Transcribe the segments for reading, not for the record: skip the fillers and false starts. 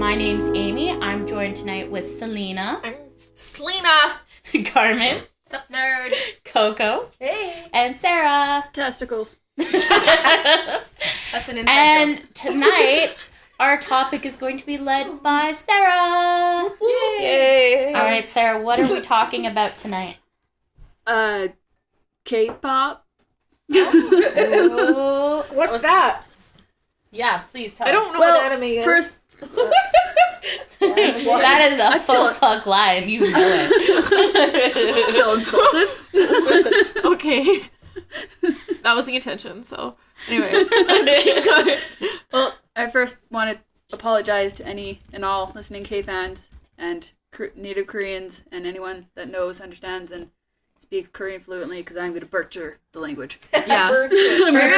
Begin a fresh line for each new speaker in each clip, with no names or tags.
My name's Amy. I'm joined tonight with Selena.
I'm Selena.
Carmen.
What's up, nerds?
Coco.
Hey.
And Sarah.
Testicles.
That's an inside
And
joke.
tonight, our topic is going to be led by Sarah.
Yay.
All right, Sarah, what are we talking about tonight?
Kpop.
Ooh.
What's that?
Yeah, please tell
I
us.
don't know what anime is.
First,
That is a full fuck lie, and you know it.
feel insulted.
Okay. That was the intention, so anyway.
Well, I first want to apologize to any and all listening K fans and native Koreans and anyone that knows, understands, and speaks Korean fluently, because I'm going to butcher the language. Yeah.
Butcher
the language.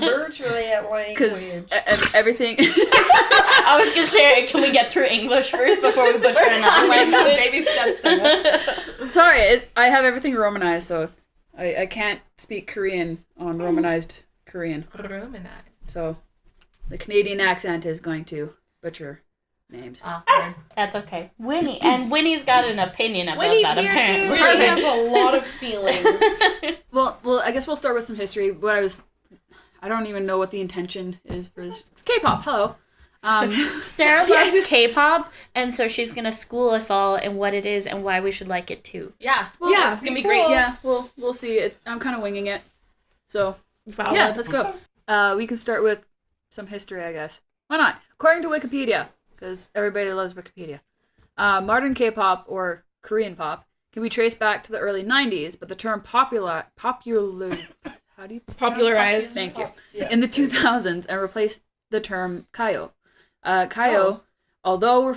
Virtually
Because
language.
everything...
I was going to say, can we get through English first before we butcher another language?
Baby steps. Sarah.
Sorry, I have everything Romanized, so I can't speak Korean on Romanized Korean.
Romanized.
So the Canadian accent is going to butcher names.
Awkward. That's okay. Winnie. And Winnie's got an opinion about
Winnie's
that,
here
apparently.
too.
Winnie
has a lot of feelings.
Well, I guess we'll start with some history. I don't even know what the intention is for this. K-pop, hello.
Sarah loves K-pop, and so she's going to school us all in what it is and why we should like it too.
Yeah.
Well,
It's going to be great.
Yeah, we'll see. I'm kind of winging it. So,
Valid.
yeah, let's go. We can start with some history, I guess. Why not? According to Wikipedia, because everybody loves Wikipedia. Modern K-pop, or Korean pop, can be traced back to the early 90s, but the term popular how do you
Popularized.
Thank you.
Yeah.
In the 2000s, and replaced the term kayo. Kayo, although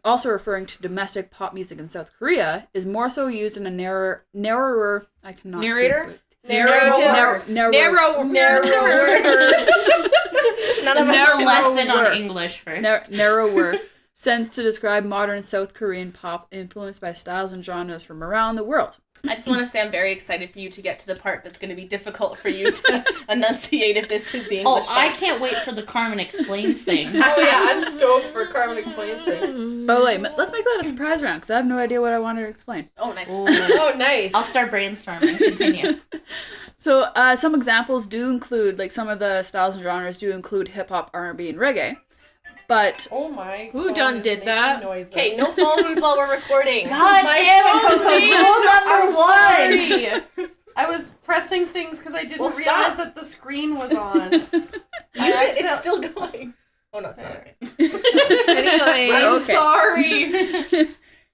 also referring to domestic pop music in South Korea, is more so used in a narrower I cannot
Narrator?
speak.
Narrower.
Narrower.
None of us a lesson on English first.
Narrower sense to describe modern South Korean pop influenced by styles and genres from around the world.
I just want to say I'm very excited for you to get to the part that's going to be difficult for you to enunciate if this is the English
Oh, I
part.
can't wait for the Carmen Explains thing.
Oh yeah, I'm stoked for Carmen Explains things.
By the way, let's make that a surprise round, because I have no idea what I want to explain.
Oh, nice.
Ooh.
Oh, nice.
I'll start brainstorming. Continue.
So some examples do include, like some of the styles and genres do include hip-hop, R&B, and reggae. But
Oh my.
Who
phone
done
is
did
making
that?
noises.
Okay, no phones while we're recording.
God
My
damn it,
phone
Coco.
beeped.
Rule number one.
I'm sorry. I was pressing things because I didn't
Well,
realize
stop.
that the screen was on.
It's still going. Oh, no, it's not. Okay.
Anyway.
I'm
Okay.
sorry.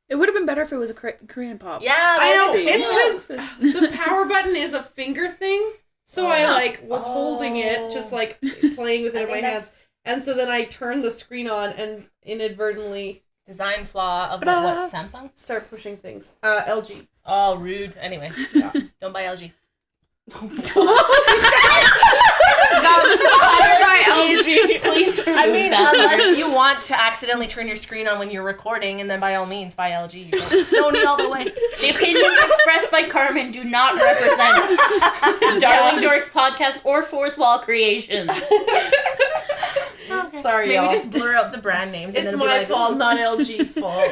it would have been better if it was a Korean pop.
Yeah,
I know.
that would be
It's
cool.
because the power button is a finger thing, so I was
Oh.
holding it, just like playing with it in my hands, and so then I turned the screen on and inadvertently
Design flaw of
Ta-da.
what? Samsung?
start pushing things. LG.
Oh, rude. Anyway, don't buy LG.
Please remove
I mean,
that.
unless you want to accidentally turn your screen on when you're recording, and then by all means, buy LG. Sony all the way.
The opinions expressed by Carmen do not represent Darling Dorks podcast or Fourth Wall Creations.
Sorry,
Maybe
y'all.
just blur out the brand names. And
It's
then be
my
like,
fault, not LG's fault.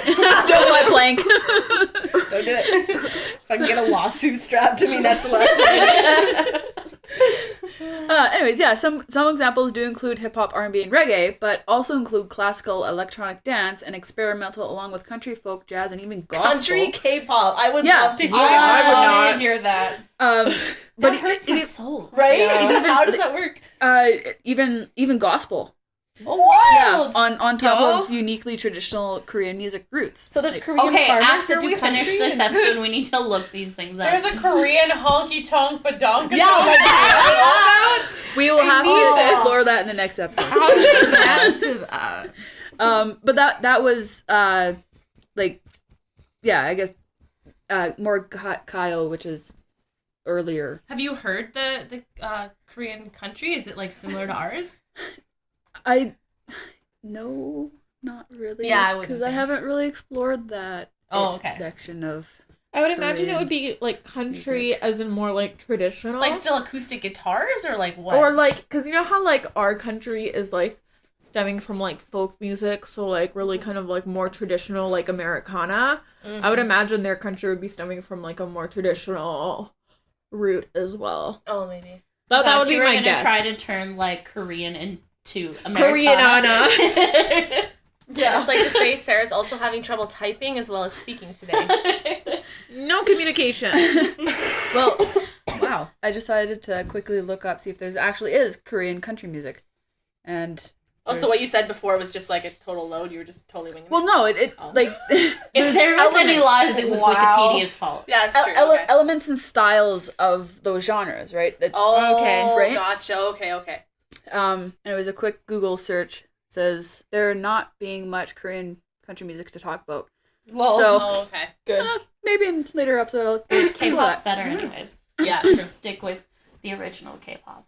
Don't buy blank.
Don't do it. If I can get a lawsuit strapped to me, that's the last thing.
Anyways, yeah, some examples do include hip-hop, R&B, and reggae, but also include classical, electronic dance, and experimental, along with country, folk, jazz, and even gospel.
Country K-pop. I would
Yeah.
love to hear
I
that.
would
not.
love to hear that.
But
That hurts my soul.
Right?
Yeah.
How does that work?
even gospel.
Oh, wow.
Yeah, on top
Yo.
of uniquely traditional Korean music roots.
So there's Korean
Okay,
farmers
after
that do
we finish
country
this
and-
episode, we need to look these things up.
There's a Korean honky tonk badonka.
Yeah, oh my
God.
We will have
need
to
this.
explore that in the next episode.
How do you dance to that?
But that was like, yeah, I guess more Kyle, which is earlier.
Have you heard the Korean country? Is it like similar to ours?
No, not really.
Yeah, I wouldn't
because I
think.
haven't really explored that
Okay.
section of.
I would imagine it would
Korean
be like country
music.
as in more like traditional.
Like still acoustic guitars or like what?
Or like, because you know how like our country is like stemming from like folk music, so like really kind of like more traditional like Americana. I would imagine their country would be stemming from like a more traditional root as well.
Oh, maybe.
That would be my
gonna
guess.
Try to turn like Korean into Americana.
Korean-ana.
Just like to say, Sarah's also having trouble typing as well as speaking today.
No communication.
Well, wow. I decided to quickly look up, see if there's actually is Korean country music. And
Also, what you said before was just like a total load. You were just totally winging it.
well, no, it like
If there was any lies, it was Wikipedia's fault.
Yeah, it's true. Okay.
elements and styles of those genres, right?
Oh,
Okay.
Right?
Gotcha. Okay.
And it was a quick Google search. Says there not being much Korean country music to talk about.
Lol.
So
Oh, okay.
Good.
maybe in later episode I'll
K-pop's better anyways.
Yeah,
Let's
true.
stick with the original K-pop.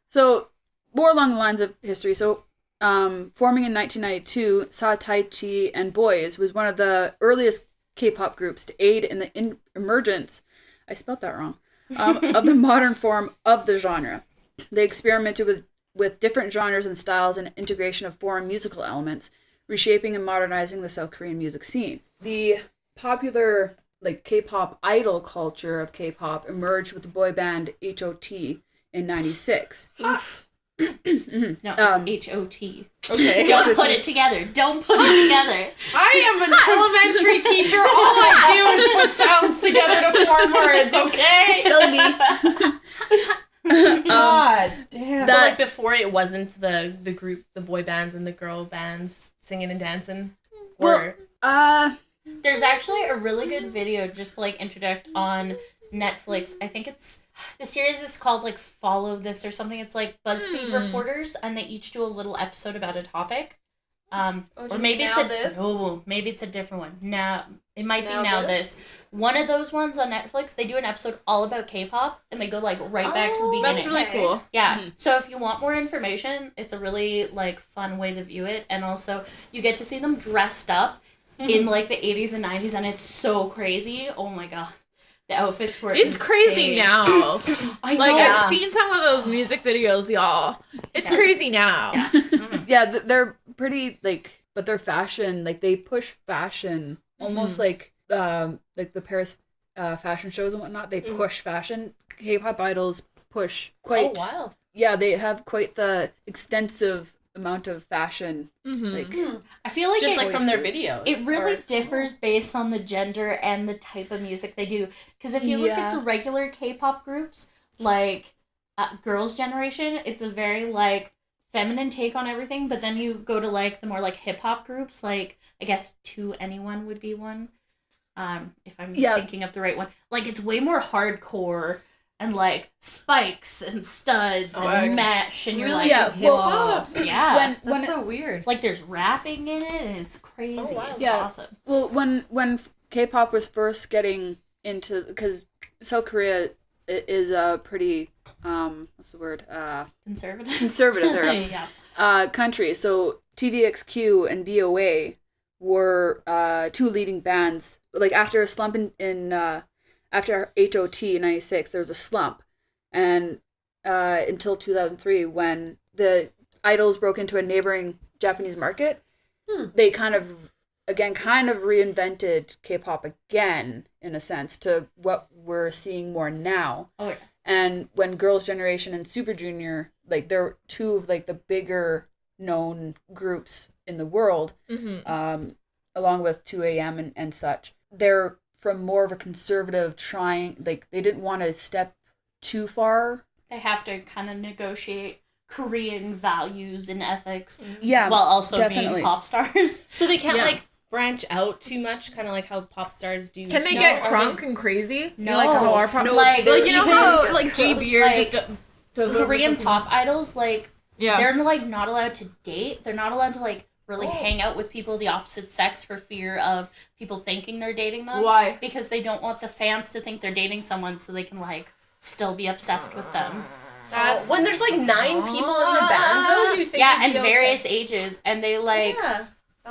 So more along the lines of history. So forming in 1992, Sa Tai Chi and Boys was one of the earliest K-pop groups to aid in the emergence, I spelled that wrong, of the modern form of the genre. They experimented with different genres and styles and integration of foreign musical elements, reshaping and modernizing the South Korean music scene. The popular like K-pop idol culture of K-pop emerged with the boy band H.O.T. in 96.
No, it's H-O-T.
Okay.
Don't put it together. Don't put it together.
I am an elementary teacher. All I do is put sounds together to form words, okay?
Spelling bee.
God damn.
So like before, it wasn't the group, the boy bands and the girl bands singing and dancing. Or
There's actually a really good video just like introduced on Netflix. I think the series is called like Follow This or something. It's like BuzzFeed reporters and they each do a little episode about a topic. Or maybe maybe it's a different one. Now it might be Now This. One of those ones on Netflix, they do an episode all about K-pop and they go like right back to the beginning.
That's really cool.
Yeah. So if you want more information, it's a really like fun way to view it, and also you get to see them dressed up in like the 80s and 90s, and it's so crazy. Oh my god. The outfits were
It's crazy
insane.
now.
I know.
Like, I've seen some of those music videos, y'all. It's crazy now.
Yeah, they're pretty like, but their fashion, like they push fashion almost like the Paris fashion shows and whatnot. They push fashion. K-pop idols push quite.
Oh, wild.
Yeah, they have quite the extensive amount of fashion. Like
I feel like
Just
it,
like from their
voices.
videos.
it really differs based on the gender and the type of music they do. Because if you look at the regular K-pop groups, like Girls' Generation, it's a very like feminine take on everything. But then you go to like the more like hip hop groups, like I guess 2NE1 would be one. If I'm thinking of the right one, like it's way more hardcore and like spikes and studs and mesh, and you're like, whoa, yeah.
That's so weird.
Like there's rapping in it, and it's crazy.
Oh, wow.
It's
Yeah.
awesome.
Well, when K-pop was first getting into, because South Korea is a pretty what's the word conservative there country. So TVXQ and VOA were two leading bands. Like after a slump after H.O.T. in 96, there was a slump, and until 2003 when the idols broke into a neighboring Japanese market, they kind of reinvented K-pop again in a sense to what we're seeing more now.
Oh yeah.
And when Girls' Generation and Super Junior, like they're two of like the bigger known groups in the world, along with 2AM and such. They're from more of a conservative like they didn't want to step too far.
They have to kind of negotiate Korean values and ethics,
Yeah,
while also
definitely.
being pop stars.
So they can't like branch out too much, kind of like how pop stars do.
Can they get crunk and crazy?
No.
Like how our pop,
Like
you know
even-
how like G Beer
like,
just does
Korean pop idols, like
yeah.
they're like not allowed to date. They're not allowed to like really hang out with people of the opposite sex for fear of people thinking they're dating them.
Why?
Because they don't want the fans to think they're dating someone, so they can like still be obsessed with them.
When there's like 9 people in the band, though, you think
Yeah,
it'd
and
be
various ages, and they like,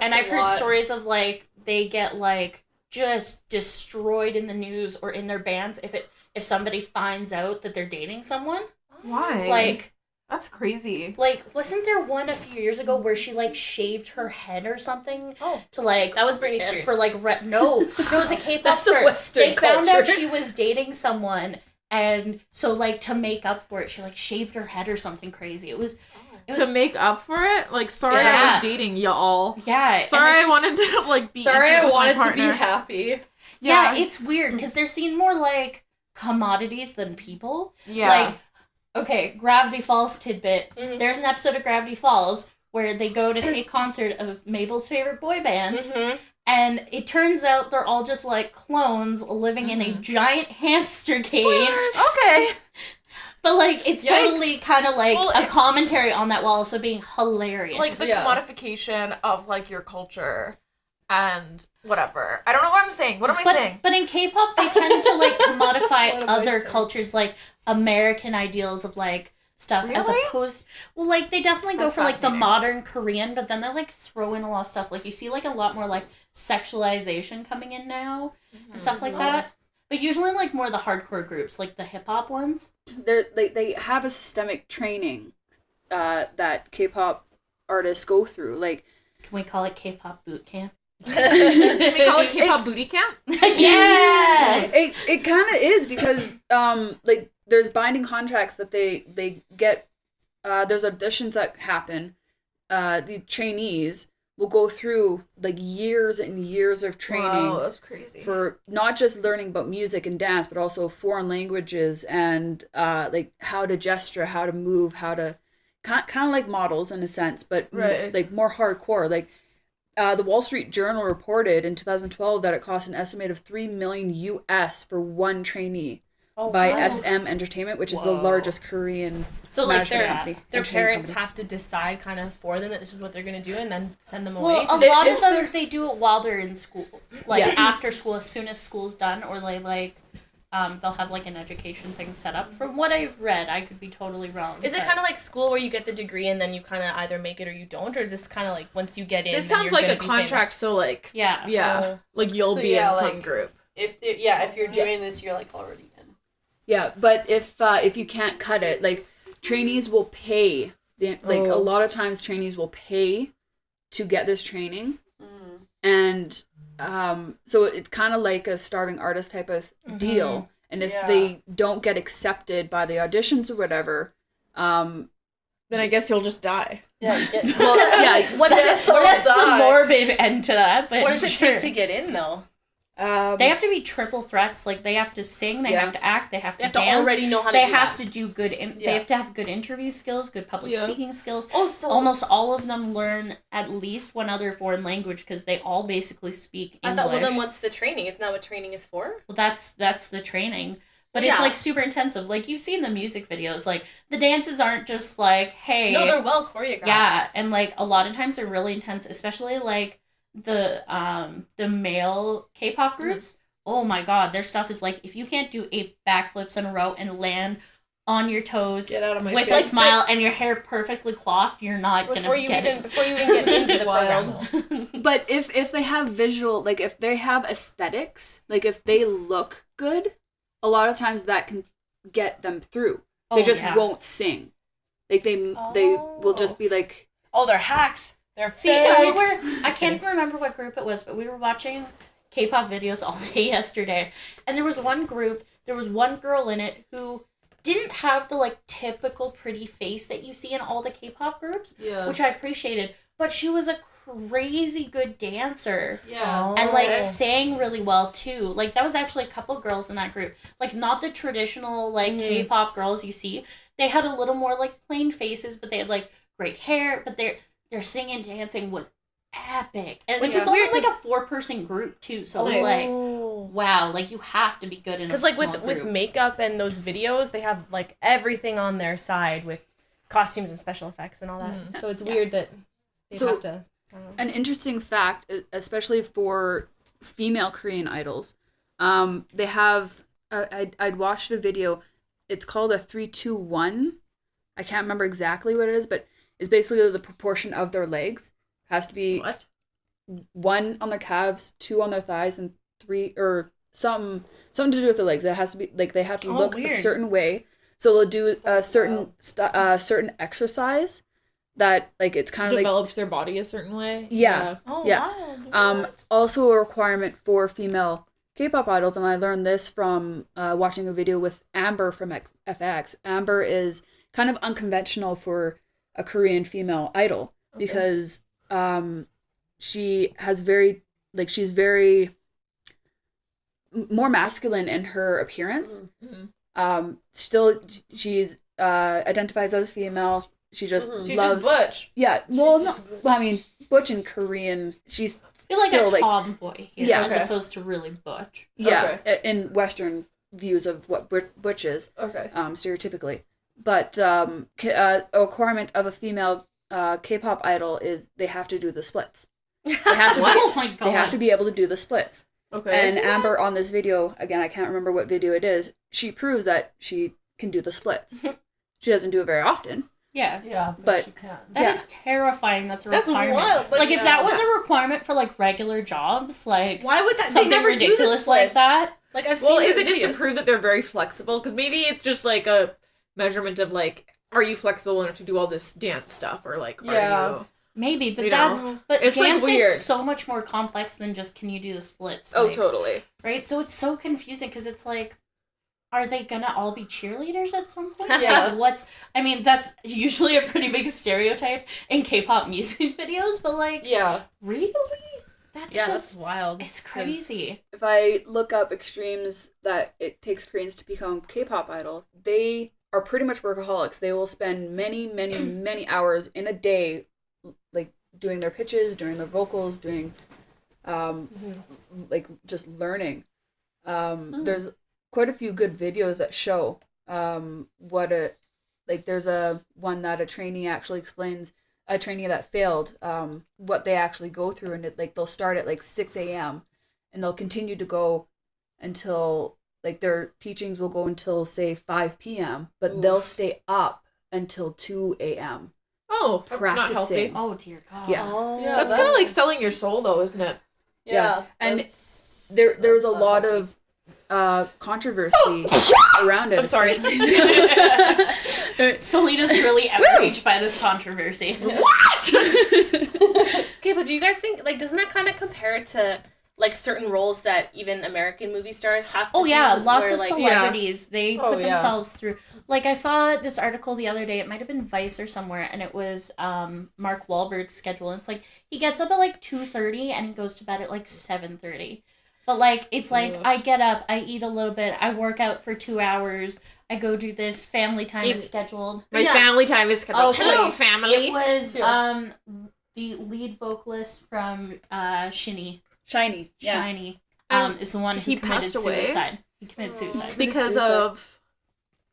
and I've heard
lot.
stories of like they get like just destroyed in the news or in their bands if somebody finds out that they're dating someone.
Why?
Like,
That's crazy.
Like, wasn't there one a few years ago where she like shaved her head or something?
Oh,
to like
that was Britney Spears.
For like no, it was a K-pop
That's
star.
a Western
They found out
culture.
she was dating someone, and so like to make up for it, she like shaved her head or something crazy. It was
To make up for it? Like, sorry I
Yeah.
was dating y'all.
yeah.
Sorry I wanted to, like, be
Sorry,
intimate
I
with my
wanted to be
partner.
happy.
Yeah, it's weird because they're seen more like commodities than people.
Yeah.
Like, okay, Gravity Falls tidbit.
Mhm.
There's an episode of Gravity Falls where they go to see a concert of Mabel's favorite boy band,
Mm-hmm.
and it turns out they're all just like clones living in a giant hamster cage.
Okay.
But like, it's
Yikes.
totally kind of like
Well,
a
it's-
commentary on that while also being hilarious.
Like, the
Yeah.
commodification of, like, your culture and whatever. I don't know what I'm saying. What am I saying?
But in K-pop, they tend to like commodify
What am I
other
saying?
cultures, like American ideals of like stuff, as
Really?
opposed. Well, like they definitely go
That's
for like the
fascinating.
modern Korean, but then they like throw in a lot of stuff. Like you see like a lot more like sexualization coming in now and stuff like that. But usually like more the hardcore groups, like the hip hop ones.
They have a systemic training that K-pop artists go through. Like,
Can we call it K-pop boot camp?
Can we call it K-pop booty camp?
Yes.
it kind of is because like there's binding contracts that they get. There's auditions that happen. The trainees will go through like years and years of training.
Wow, that's crazy.
For not just learning about music and dance, but also foreign languages and like how to gesture, how to move, how to kind of like models in a sense, but
Right.
like more hardcore. Like the Wall Street Journal reported in 2012 that it cost an estimate of $3 million US for one trainee by
wow.
SM Entertainment, which is the
Whoa.
largest Korean
So like
management
their
company.
their
entertainment
parents
company.
have to decide kind of for them that this is what they're gonna do, and then send them
Well,
away.
a
to
lot
if
of them,
they're-
they do it while they're in school. Like,
Yeah.
after school, as soon as school's done, or they, like, they'll have, like, an education thing set up. From what I've read, I could be totally wrong.
Is it
but-
kind of like school where you get the degree and then you kind of either make it or you don't, or is this kind of like once you get in?
This
then
sounds
you're
like
gonna
a
be
contract,
famous?
so, like,
Yeah.
yeah. Like, you'll
So,
be
yeah,
in some
like-
group.
If you're doing this, you're like already in.
Yeah, but if you can't cut it, like trainees will pay. A
Oh.
lot of times, trainees will pay to get this training,
Mm.
and so it's kind of like a starving artist type of deal. And if
Yeah.
they don't get accepted by the auditions or whatever,
Then I guess you'll just die.
Yeah, you get,
well, yeah,
What is
Yes,
it?
I'll
What's the
die.
morbid end to that? But
What does it
sure.
take to get in though?
They have to be triple threats. Like, they have to sing, they
Yeah.
have to act, they have to
You have to
dance.
already know how to
They
do
have
that.
to do good.
Yeah.
They have to have good interview skills, good public
Yeah.
speaking skills.
Also,
Almost all of them learn at least one other foreign language because they all basically speak
I
English.
thought, well, then what's the training? Isn't that what training is for?
Well, that's the training. But
Yeah.
it's like super intensive. Like you've seen the music videos. Like the dances aren't just like, hey,
No, they're well choreographed.
yeah, and like a lot of times they're really intense, especially like the male K-pop groups. Oh my god, their stuff is like if you can't do 8 backflips in a row and land on your toes
get out of my
with
face.
a smile and your hair perfectly coiffed, you're not
Before
gonna
you
get
even
it.
before you even get
Which
into
is
the
wild.
program.
but if they have visual, like if they have aesthetics, like if they look good, a lot of times that can get them through. They
Oh,
just
yeah.
won't sing. Like they will just be like,
Oh, they're hacks. They're
See, and we
fakes.
were, I can't remember what group it was, but we were watching K-pop videos all day yesterday. And there was one group, there was one girl in it who didn't have the like typical pretty face that you see in all the K-pop groups,
Yeah.
which I appreciated. But she was a crazy good dancer.
Yeah.
And like
Oh.
sang really well too. Like that was actually a couple girls in that group. Like not the traditional like K-pop girls you see. They had a little more like plain faces, but they had like great hair. But their singing dancing was epic, and
Which
it was
is
only
weird
like
'cause-
a 4-person group too. So it was
Oh.
like wow, like you have to be good in a
Because like
small
with
group.
makeup and those videos, they have like everything on their side with costumes and special effects and all that. So it's weird that they
So-
have to. I don't know.
an interesting fact, especially for female Korean idols. They have. I'd watched a video. It's called a 3-2-1. I can't remember exactly what it is, but it's basically the proportion of their legs has to be
What?
1 on their calves, 2 on their thighs, and 3 or something to do with the legs. It has to be like they have to
Oh,
look a
weird.
certain way So they'll do a certain exercise that like it's kind of
develops their body a certain way.
Yeah.
Oh,
Yeah.
wow.
Also a requirement for female K-pop idols, and I learned this from watching a video with Amber from FX. Amber is kind of unconventional for a Korean female idol because she has she's very more masculine in her appearance. Still, she's identifies as female. She just
She's
loves
just butch.
Yeah, well, I mean, butch in Korean, she's
I feel like
still
a tomboy here,
Yeah,
as
okay.
opposed to really butch.
yeah, in Western views of what butch is,
Okay.
stereotypically. But a requirement of a female K-pop idol is they have to do the splits. They have to
Oh my god.
they have to be able to do the splits.
Okay.
And Amber on this video, again, I can't remember what video it is, she proves that she can do the splits. She doesn't do it very often.
Yeah.
Yeah,
But-
she can.
That is terrifying. That's a
That's
requirement.
wild.
Like if that was a requirement for like regular jobs, like
Why would that? They
something
never do the
ridiculous like
splits.
that.
Like I've seen.
Well, is
the
it just to
videos.
prove that they're very flexible? Because maybe it's just like a measurement of like, are you flexible enough to do all this dance stuff, or like,
Yeah.
are you?
Maybe, but
You
that's
know?
but
It's, like,
dance
weird.
is so much more complex than just can you do the splits.
Oh,
like,
totally.
right? So it's so confusing because it's like, are they gonna all be cheerleaders at some point?
Yeah.
Like, I mean, that's usually a pretty big stereotype in K-pop music videos, but like,
Yeah.
really? That's
Yeah,
just
that's wild.
it's crazy.
If I look up extremes that it takes Koreans to become K-pop idol, they are pretty much workaholics. They will spend many, many, many hours in a day, like doing their pitches, doing their vocals, doing, like just learning. There's quite a few good videos that show there's a one that a trainee actually explains, a trainee that failed, what they actually go through, and it like they'll start at like 6 a.m. and they'll continue to go until like their teachings will go until say 5 p.m. but they'll stay up until 2 a.m.
Oh, that's not
Practicing.
healthy.
Oh dear God.
Yeah.
Oh.
Yeah,
That's kind of like selling your soul, though, isn't it?
Yeah.
And
that's-
there was a
that's
lot
not healthy.
of controversy around it.
I'm sorry.
Selena's really outraged by this controversy.
Okay, but do you guys think like doesn't that kind of compare to like certain roles that even American movie stars have to
Oh
do?
yeah, lots
where,
of
like,
celebrities. They
Oh,
put
yeah.
themselves through. Like I saw this article the other day. It might have been Vice or somewhere, and it was Mark Wahlberg's schedule. And it's like he gets up at like 2:30 and he goes to bed at like 7:30. But like it's like
Ugh.
I get up, I eat a little bit, I work out for 2 hours, I go do this. Family time is scheduled.
My
Yeah.
family time is scheduled.
Oh,
Hello,
it
family.
was
Yeah.
the lead vocalist from Shiny.
Shiny. Yeah.
Shiny is the one who
He
committed
passed away?
suicide. He committed suicide.
Because
Suicide.
of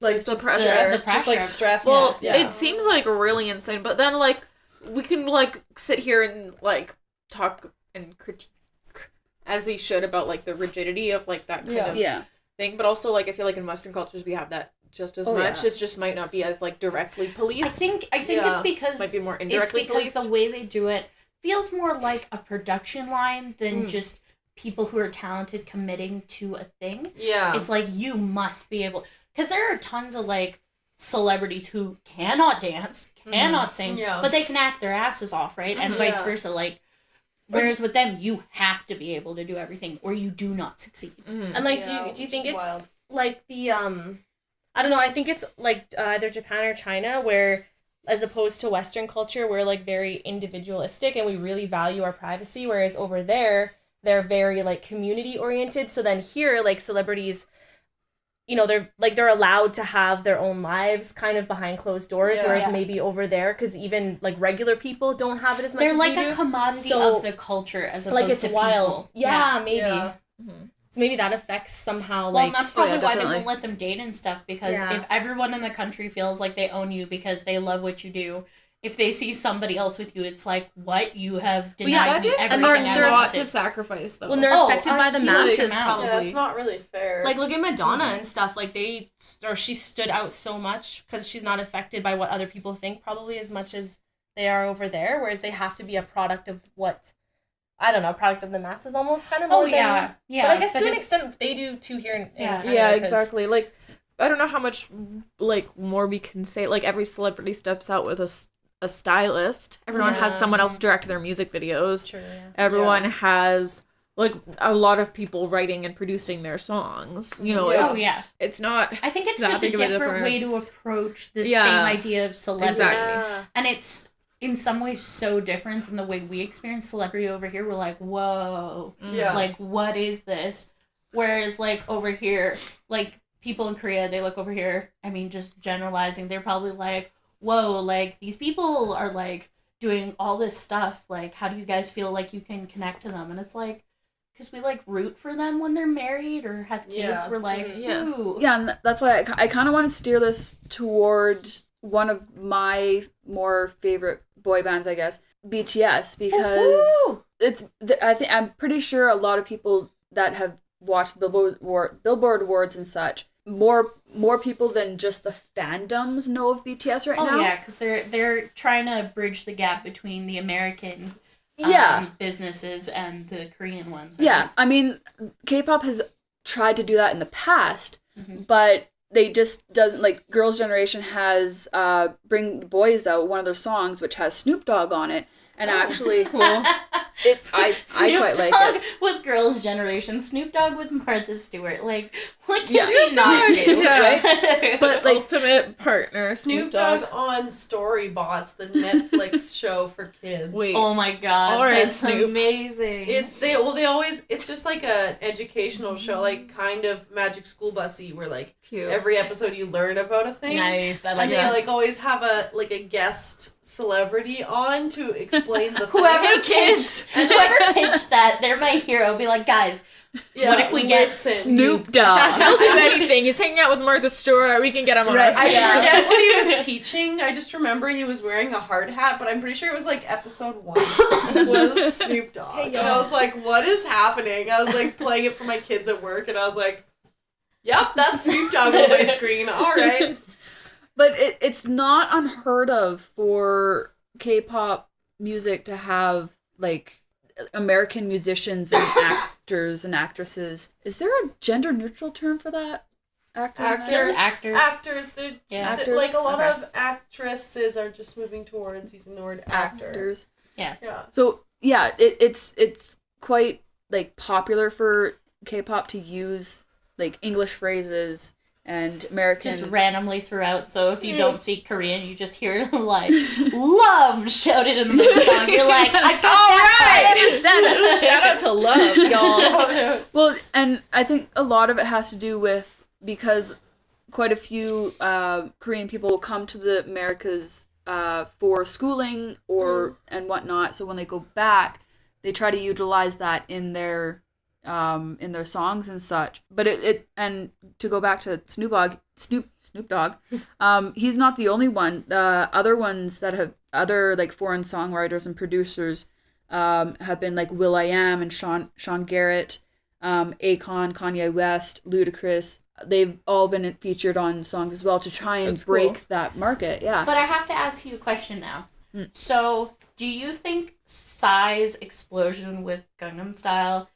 Like
The
just
pressure.
stress,
The
just like
pressure.
stress.
well,
yeah.
it seems like really insane. But then like we can like sit here and like talk and critique as we should about like the rigidity of like that kind of
Yeah.
thing. But also like I feel like in Western cultures we have that just as
Oh,
much.
yeah.
It just might not be as like directly
I
policed.
think
Yeah.
it's because
Might be more
it's
indirectly
because
policed.
the way they do it feels more like a production line than
Mm.
just people who are talented committing to a thing.
Yeah.
It's like you must be able, because there are tons of like celebrities who cannot dance, cannot sing,
Yeah.
but they can act their asses off, right? And vice
Yeah.
versa. Like, whereas with them, you have to be able to do everything, or you do not succeed.
Mhm.
And like,
Yeah,
do you
which
think
is
it's
wild.
like the I don't know. I think it's like either Japan or China, where as opposed to Western culture, we're like very individualistic and we really value our privacy, whereas over there they're very like community oriented. So then here, like celebrities, you know, they're allowed to have their own lives kind of behind closed doors,
Yeah.
whereas
Yeah.
maybe over there, because even like regular people don't have it as much.
They're
as
like
we
a
do.
commodity
So-
of the culture as opposed
Like it's
to
wild.
people.
Yeah, maybe.
Yeah.
So maybe that affects somehow
Well,
like
and that's probably why they
definitely.
won't let them date and stuff, because
Yeah.
if everyone in the country feels like they own you because they love what you do, if they see somebody else with you, it's like, what? You have denied
yeah,
me
that is-
everything
And they're
I
a lot
wanted.
to sacrifice though.
when they're
Oh,
affected
a
by the
huge
masses
amount.
probably.
Yeah, that's not really fair.
Like look at Madonna and stuff. Like she stood out so much because she's not affected by what other people think probably as much as they are over there. Whereas they have to be a product of what, I don't know, product of the masses almost kind of.
Oh
more than-
yeah, yeah.
But I guess to an
it's-
extent they do too here in
Yeah.
Canada,
yeah,
'cause-
exactly. Like I don't know how much like more we can say. Like every celebrity steps out with a stylist. Everyone has someone else direct their music videos.
True, yeah.
Everyone has like a lot of people writing and producing their songs. You know, it's not.
I think it's
that
just a
big of a
different way to
difference.
approach the same idea of celebrity.
Exactly.
And it's in some ways so different from the way we experience celebrity over here. We're like, whoa, like, what is this? Whereas, like, over here, like, people in Korea, they look over here, I mean, just generalizing, they're probably like, whoa, like, these people are, like, doing all this stuff. Like, how do you guys feel like you can connect to them? And it's like, because we, like, root for them when they're married or have kids.
Yeah.
We're like, ooh.
Yeah, and that's why I kind of want to steer this toward one of my more favorite boy bands, I guess, BTS, because I'm pretty sure a lot of people that have watched Billboard Awards and such, more people than just the fandoms know of BTS right now.
Oh yeah, because they're trying to bridge the gap between the American businesses and the Korean ones.
Yeah, I mean, K-pop has tried to do that in the past, but they just doesn't, like, Girls' Generation has Bring the Boys Out, one of their songs, which has Snoop Dogg on it, and actually, I quite like it.
With Girls' Generation, Snoop Dogg with Martha Stewart, like, what can
Yeah.
we not do?
Right? But, like,
Ultimate partner,
Snoop Dogg on Storybots, the Netflix show for kids.
Wait.
Oh my god,
All right,
that's
Snoop.
amazing.
It's just like an educational show, like kind of Magic School Busy, where like
Cute.
every episode you learn about a thing.
Nice, I like
And they
that.
like always have a guest celebrity on to explain the
Whoever
thing.
whoever pitched that, they're my hero. Be like, guys, what if we get
Snoop Dogg.
He'll do anything. He's hanging out with Martha Stewart. We can get him on our
I
podcast.
forget what he was teaching. I just remember he was wearing a hard hat, but I'm pretty sure it was like episode 1 was Snoop Dogg.
Hey,
and I was like, what is happening? I was like playing it for my kids at work, and I was like, yep, that's Snoop Dogg on my screen. All right.
But it's not unheard of for K-pop music to have, like, American musicians and actors and actresses. Is there a gender-neutral term for that?
Just actor.
Actors.
Actors?
Like a lot
Okay.
of actresses are just moving towards using the word actor.
Actors.
Yeah.
So yeah, it's quite, like, popular for K-pop to use, like, English phrases and American.
Just randomly throughout. So if you don't speak Korean, you just hear like "love" shouted in the middle of the song. You're like, I got that.
Shout out to Love, y'all.
Well, and I think a lot of it has to do with, because quite a few Korean people will come to the Americas for schooling and whatnot. So when they go back, they try to utilize that in their songs and such. But it and to go back to Snoop Dogg, he's not the only one. Other ones that have other, like, foreign songwriters and producers have been, like, will.i.am and Sean Garrett, Akon, Kanye West, Ludacris. They've all been featured on songs as well to try and break that market. Yeah.
But I have to ask you a question now. So, do you think Psy's explosion with Gangnam Style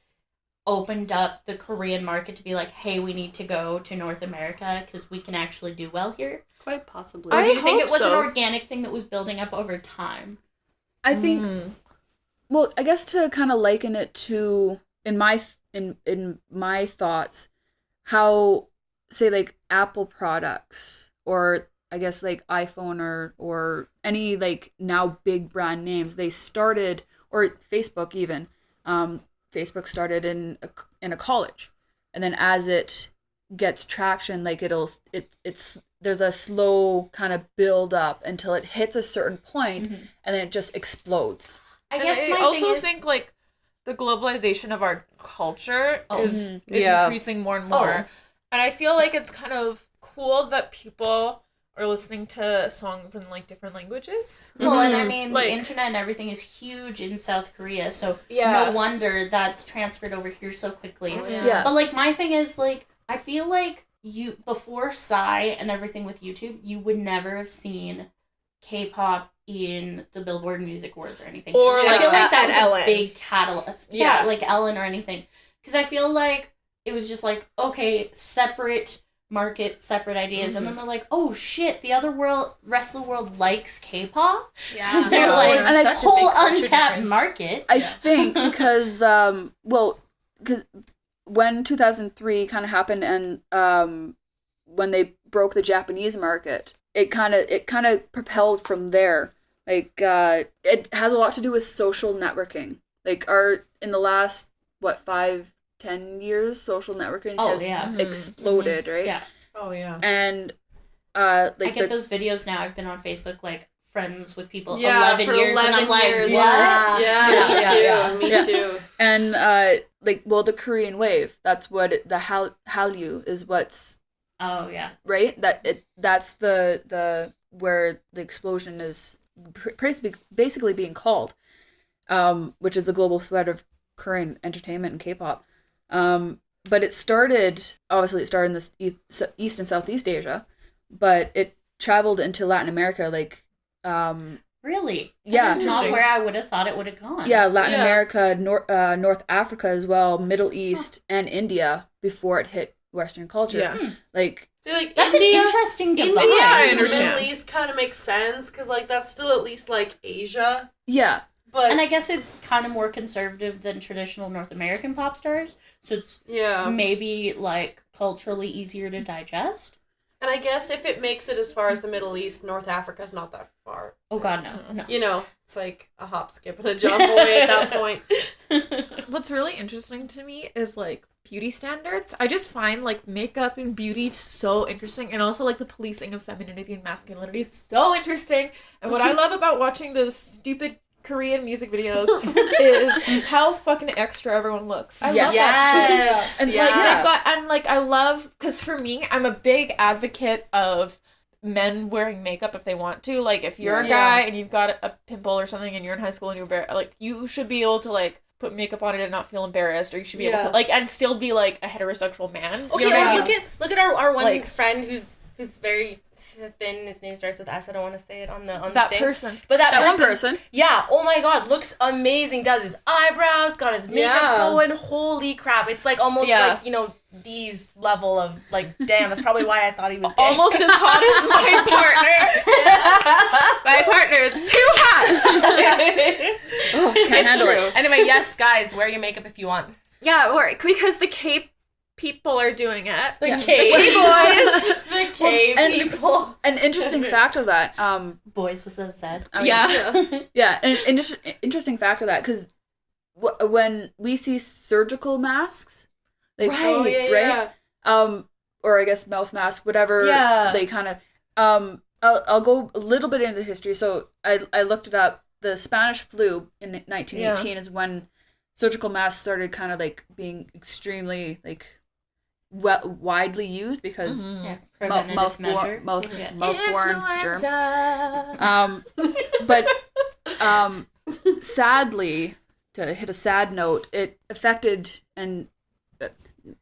opened up the Korean market to be like, hey, we need to go to North America because we can actually do well here?
Quite possibly.
Or do you think
hope
it was
so.
an organic thing that was building up over time?
I think, well, I guess to kind of liken it to, in my thoughts, how, say, like, Apple products, or I guess, like, iPhone or any, like, now big brand names, they started, or Facebook even, Facebook started in a college, and then as it gets traction, like, it's there's a slow kind of build up until it hits a certain point, and then it just explodes.
I guess
I
my
also
thing is,
think, like, the globalization of our culture is
Yeah.
increasing more and more. And I feel like it's kind of cool that people are listening to songs in, like, different languages.
well, and I mean,
Like-
the internet and everything is huge in South Korea, so
Yeah.
no wonder that's transferred over here so quickly.
Yeah.
But, like, my thing is, like, I feel like before Psy and everything with YouTube, you would never have seen K-pop in the Billboard Music Awards or anything.
Or,
I
like,
feel like that
at
was
Ellen.
a big catalyst. Yeah, like Ellen or anything. Because I feel like it was just like, okay, separate market separate ideas, and then they're like, oh shit, the other rest of the world likes K-pop.
Yeah.
They're
Well,
like,
it's
and a
such a
whole
big culture
untapped
difference.
market.
I think because because when 2003 kind of happened and when they broke the Japanese market, it kind of propelled from there. Like it has a lot to do with social networking. Like in the last 5-10 years, social networking has exploded, right?
Yeah.
Oh yeah.
And
I get those videos now. I've been on Facebook, like, friends with people 11
for
years,
11
and I'm like,
years.
what?
Yeah, me
Yeah.
too.
And the Korean wave, that's what the Hallyu is, what's
Oh, yeah.
right, that's the where the explosion is basically being called, which is the global spread of Korean entertainment and K-pop. But it started in this East and Southeast Asia, but it traveled into Latin America, like
Really?
Yeah.
That's not where I would have thought it would have gone.
yeah, Latin America, North Africa as well, Middle East, and India before it hit Western culture.
Yeah.
Like,
So, like,
That's
India,
an interesting divide.
India
I
and the
understand.
Middle East kind of makes sense because like that's still at least like Asia,
yeah,
but
And I guess it's kind of more conservative than traditional North American pop stars, so it's
yeah.
maybe, like, culturally easier to digest.
And I guess if it makes it as far as the Middle East, North Africa's not that far.
Oh, God, no.
You know, it's like a hop, skip, and a jump away at that point.
What's really interesting to me is like beauty standards. I just find like makeup and beauty so interesting, and also like the policing of femininity and masculinity is so interesting. And what I love about watching those stupid Korean music videos is how fucking extra everyone looks. I love that shit. And like they've got, and like I love, because for me, I'm a big advocate of men wearing makeup if they want to. Like if you're a guy and you've got a pimple or something and you're in high school and you're like, you should be able to like put makeup on it and not feel embarrassed, or you should be able to like, and still be like a heterosexual man.
Okay,
You know what I
like,
mean?
look at our one
Like-
friend who's very thin. His name starts with S. I don't want to say it on the
That
thing.
person.
But that
one person.
Yeah, oh my god, looks amazing. Does his eyebrows, got his makeup going. Holy crap. It's like almost like, you know, D's level of like, damn, that's probably why I thought he was gay.
Almost as hot as my partner. My partner is too hot.
oh, can't handle it.
Anyway, yes, guys, wear your makeup if you want.
Yeah, or because the K people are doing it.
The
Yeah.
K
boys.
The K
and-
people.
An interesting fact of that,
Boys with a Z.
I mean,
Yeah.
yeah, an interesting fact of that, because when we see surgical masks, like,
Yeah.
or I guess mouth mask, whatever, they kind of, I'll go a little bit into history. So I looked it up. The Spanish flu in 1918 is when surgical masks started kind of like being extremely like widely used because
Preventative measure.
mouth-borne germs. But sadly, to hit a sad note, it affected, and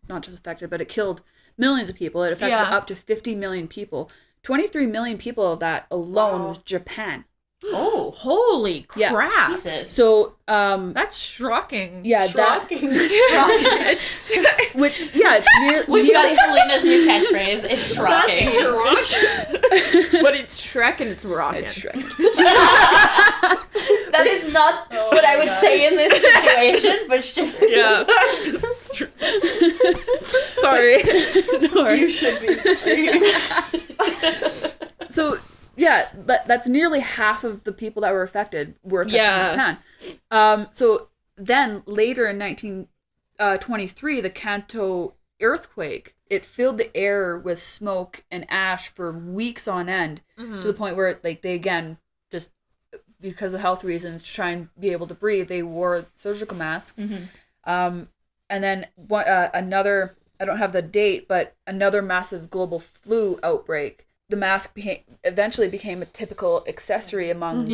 not just affected, but it killed millions of people. It affected up to 50 million people. 23 million people of that alone was Japan.
Oh,
Holy crap.
Jesus.
So,
That's shocking.
yeah,
Shocking.
It's
it's nearly
We've got Selena's new catchphrase. It's shocking.
That's shocking.
but it's Shrek and it's rocking.
It's Shrek.
That is not what I would say in this situation, but
Yeah. Sorry. No,
You should be sorry.
So, yeah, that's nearly half of the people that were affected in Japan. So then later in 1923, the Kanto earthquake, it filled the air with smoke and ash for weeks on end, to the point where like they again, just because of health reasons, to try and be able to breathe, they wore surgical masks. And then another, I don't have the date, but another massive global flu outbreak. The mask eventually became a typical accessory among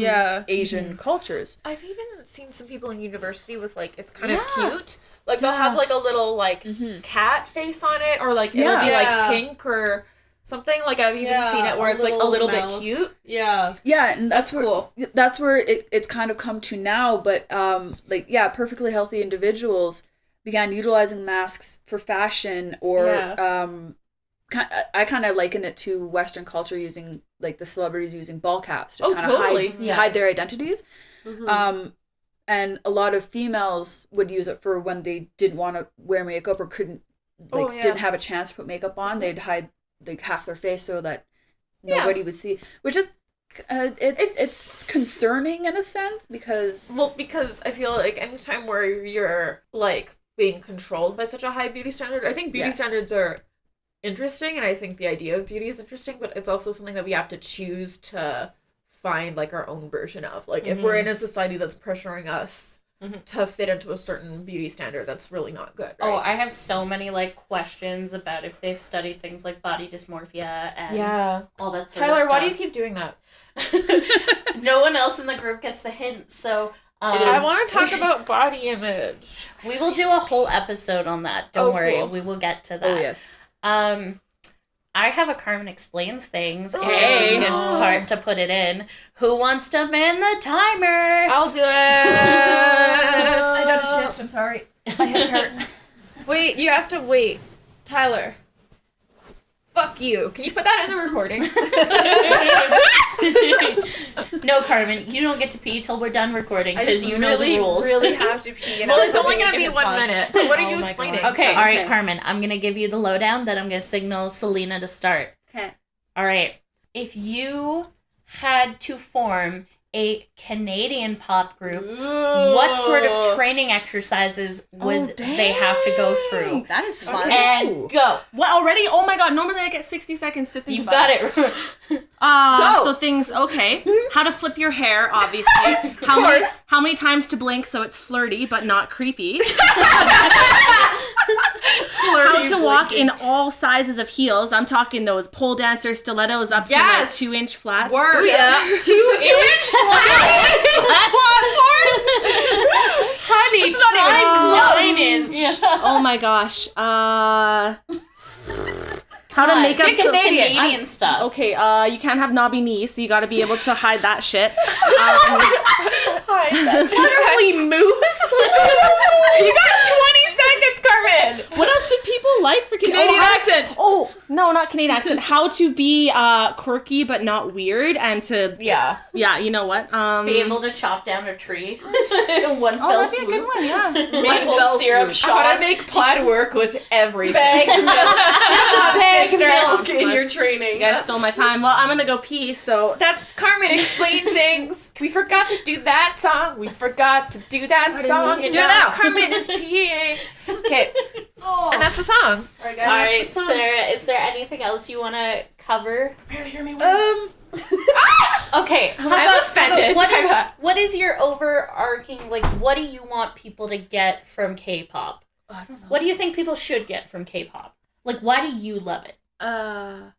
Asian cultures.
I've even seen some people in university with like, it's kind of cute. Like they'll have like a little like cat face on it, or like it'll be like pink or something. Like I've even seen it where it's like a little bit cute.
Yeah.
Yeah, and that's cool. That's where it's kind of come to now. But perfectly healthy individuals began utilizing masks for fashion or I kind of liken it to Western culture using like the celebrities using ball caps to
Oh,
kind of
totally.
hide their identities. And a lot of females would use it for when they didn't want to wear makeup or couldn't didn't have a chance to put makeup on. They'd hide like half their face so that nobody would see, which is it's concerning in a sense because
I feel like anytime where you're like being controlled by such a high beauty standard, I think beauty standards are interesting, and I think the idea of beauty is interesting, but it's also something that we have to choose to find like our own version of. Like if we're in a society that's pressuring us to fit into a certain beauty standard, that's really not good, right?
Oh, I have so many like questions about if they've studied things like body dysmorphia and all that sort of
Tyler,
stuff.
why do you keep doing that?
No one else in the group gets the hint, so
I want to talk about body image.
we will do a whole episode on that. Don't worry,
cool.
we will get to that.
oh yes.
I have a Carmen Explains Things. This is a good part to put it in. Who wants to man the timer?
I'll do it.
I got a shift. I'm sorry. My hips hurt.
Wait, you have to wait. Tyler. Fuck you. Can you put that in the recording?
No, Carmen, you don't get to pee till we're done recording because you know the rules.
really have to pee.
Well, it's only going to be 1 minute. But what are you
my
explaining?
God.
Okay, all right, Carmen, I'm going to give you the lowdown, then I'm going to signal Selena to start.
Okay.
All right. If you had to form a Canadian pop group, what sort of training exercises would they have to go through?
That is fun.
And go.
What, already? Oh my god, normally I get 60 seconds to think
You've
about
got it.
So things, okay. How to flip your hair, obviously. How many times to blink so it's flirty but not creepy. How to walk in all sizes of heels. I'm talking those pole dancer stilettos up to like 2-inch flats.
Word.
Yeah.
2-inch platforms? Honey, try climbing.
Oh my gosh. How to make up
Pick
so
Canadian stuff.
Okay, you can't have knobby knees, so you gotta be able to hide that shit.
Literally moose.
You got 20 seconds, Carmen.
What else do people like for
Canadian accent.
Oh, no, not Canadian accent. How to be quirky but not weird, and to yeah, you know what?
Be able to chop down a tree in one fell
that'd be a
swoop.
good one. Yeah.
Maple syrup shots.
How to make plaid work with everything.
Bagged milk. You have to bag milk in
Nice.
your training.
You guys stole my time. Well, I'm gonna go pee. So
That's Carmen Explain Things. We forgot to do that song. We forgot to do that song. And
do it
now
now.
Carmen is peeing. Okay. And that's the song.
All right, Sarah, is there anything else you want to cover? Okay,
I'm offended.
What is your overarching, like, what do you want people to get from K-pop?
I don't know.
What do you think people should get from K-pop? Like, why do you love it?
The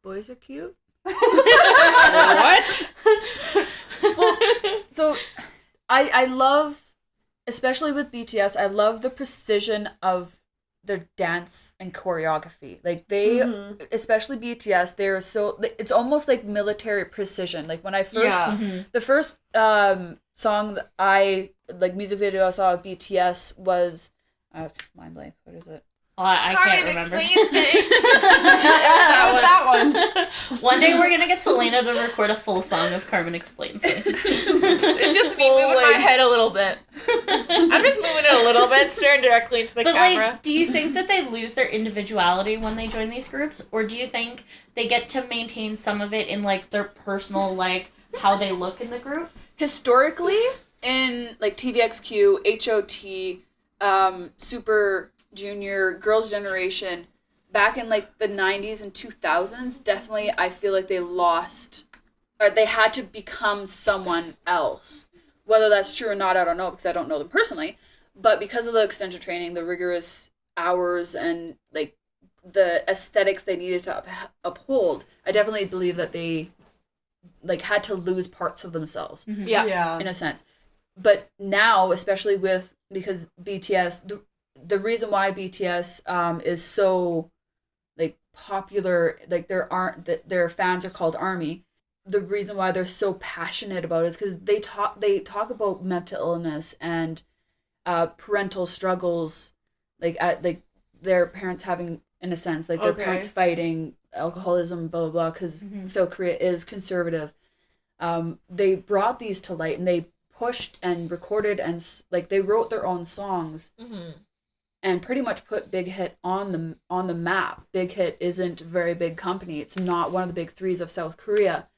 boys are cute.
What?
So, I love, especially with BTS, I love the precision of their dance and choreography. Like they, especially BTS, they're so, it's almost like military precision. Like when I first, the first song that I, like music video I saw of BTS was, mind blank, what is it?
Oh, I can't
Carmen
remember.
Explains Things.
That was that one.
One day we're gonna get Selena to record a full song of Carmen Explains Things.
It's just me moving my head a little bit. I'm just moving it a little bit, staring directly into the
But
camera.
like, do you think that they lose their individuality when they join these groups, or do you think they get to maintain some of it in like their personal, like how they look in the group?
Historically, in like TVXQ, HOT, Super Junior, Girls' Generation, back in like the 90s and 2000s, definitely I feel like they lost, or they had to become someone else. Whether that's true or not, I don't know, because I don't know them personally. But because of the extension training, the rigorous hours, and like the aesthetics they needed to uphold, I definitely believe that they like had to lose parts of themselves
Yeah.
in a sense. But now, especially with, because BTS, the reason why BTS is so like popular, like their fans are called ARMY. The reason why they're so passionate about it is because they talk about mental illness and parental struggles, like their parents having in a sense. Like their parents fighting alcoholism, blah, blah, blah, because South Korea is conservative. They brought these to light and they pushed and recorded and like they wrote their own songs and pretty much put Big Hit on the map. Big Hit isn't a very big company. It's not one of the big threes of South Korea.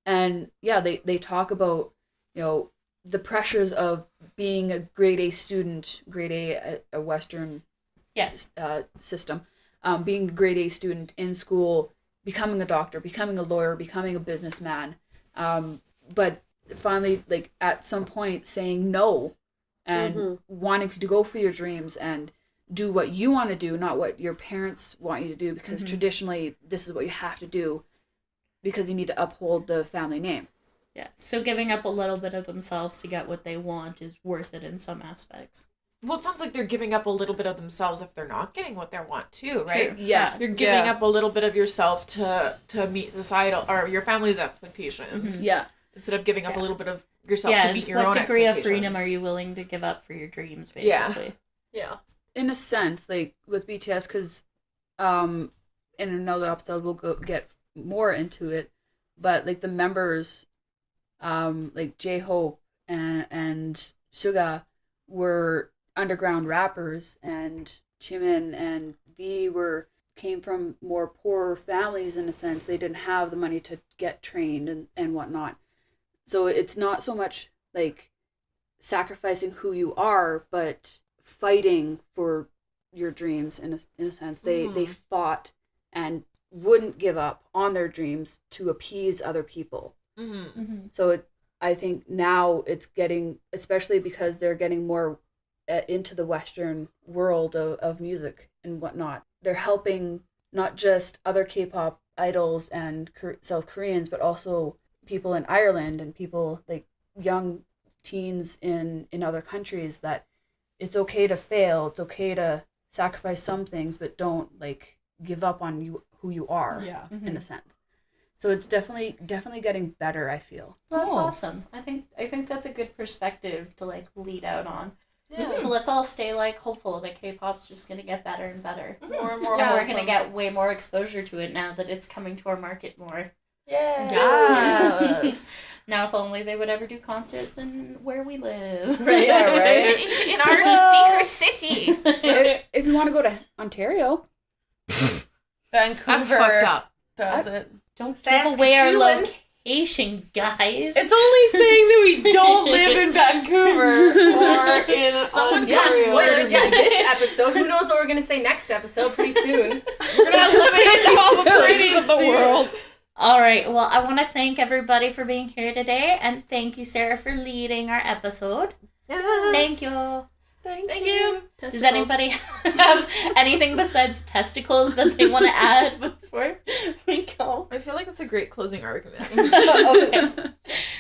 And yeah, they talk about, you know, the pressures of being a grade A student, grade A Western system, being a grade A student in school, becoming a doctor, becoming a lawyer, becoming a businessman, but finally, like at some point, saying no and wanting to go for your dreams and do what you want to do, not what your parents want you to do, because traditionally this is what you have to do because you need to uphold the family name.
Yeah, so giving up a little bit of themselves to get what they want is worth it in some aspects.
Well, it sounds like they're giving up a little bit of themselves if they're not getting what they want too, right?
True.
Yeah.
You're giving up a little bit of yourself to meet societal or your family's expectations.
Yeah.
Instead of giving up a little bit of yourself to meet your own
what degree of
expectations.
freedom are you willing to give up for your dreams, basically?
Yeah.
In a sense, like with BTS, because in another episode we'll get more into it, but like the members, like J-Hope and Suga were underground rappers, and Jimin and V came from more poor families in a sense. They didn't have the money to get trained and whatnot. So it's not so much like sacrificing who you are, but fighting for your dreams in a sense. They fought and wouldn't give up on their dreams to appease other people. So I think now it's getting, especially because they're getting more into the Western world of music and whatnot, they're helping not just other K-pop idols and South Koreans, but also people in Ireland and people like young teens in other countries, that it's okay to fail, it's okay to sacrifice some things, but don't like give up on who you are in a sense. So it's definitely getting better, I feel.
Well, that's awesome. I think that's a good perspective to like lead out on.
Yeah.
So let's all stay like hopeful that K-pop's just gonna get better and better.
More and more.
And we're gonna get way more exposure to it now that it's coming to our market more.
Yeah.
Yes.
Now, if only they would ever do concerts in where we live.
Right. Yeah, right.
In our secret city.
If you want to go to Ontario,
Vancouver.
That's fucked up.
Does it?
Don't give away our
Saskatchewan.
location, guys.
It's only saying that we don't live in Vancouver or in
Someone
Ontario.
got spoilers in this episode. Who knows what we're gonna say next episode pretty soon.
We're not living in all the places of the world.
All right. Well, I want to thank everybody for being here today, and thank you, Sarah, for leading our episode.
Yes.
Thank you.
Thank you.
Does anybody have anything besides testicles that they want to add before we go?
I feel like that's a great closing argument.
Okay.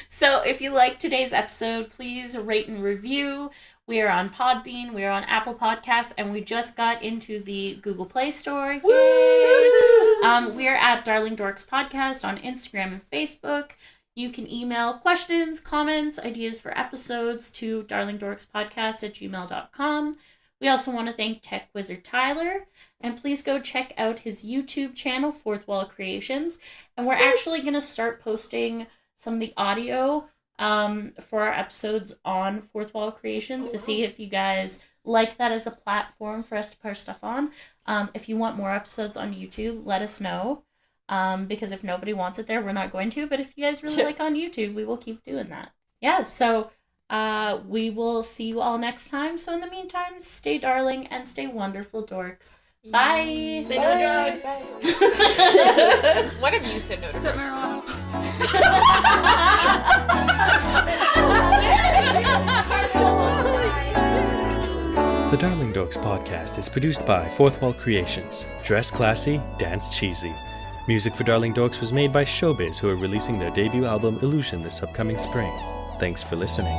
So if you liked today's episode, please rate and review. We are on Podbean, we are on Apple Podcasts, and we just got into the Google Play Store. Yay! We are at Darling Dorks Podcast on Instagram and Facebook. You can email questions, comments, ideas for episodes to darlingdorkspodcast@gmail.com. We also want to thank Tech Wizard Tyler, and please go check out his YouTube channel, Fourth Wall Creations. And we're actually going to start posting some of the audio for our episodes on Fourth Wall Creations to see if you guys like that as a platform for us to put our stuff on. If you want more episodes on YouTube, let us know. Because if nobody wants it there, we're not going to. But if you guys really like on YouTube, we will keep doing that. Yeah, so we will see you all next time. So in the meantime, stay darling and stay wonderful, dorks. Bye.
Say no drugs.
One of you said no to drugs.
The Darling Dorks podcast is produced by Fourth Wall Creations. Dress classy, dance cheesy. Music for Darling Dorks was made by Showbiz, who are releasing their debut album Illusion this upcoming spring. Thanks for listening.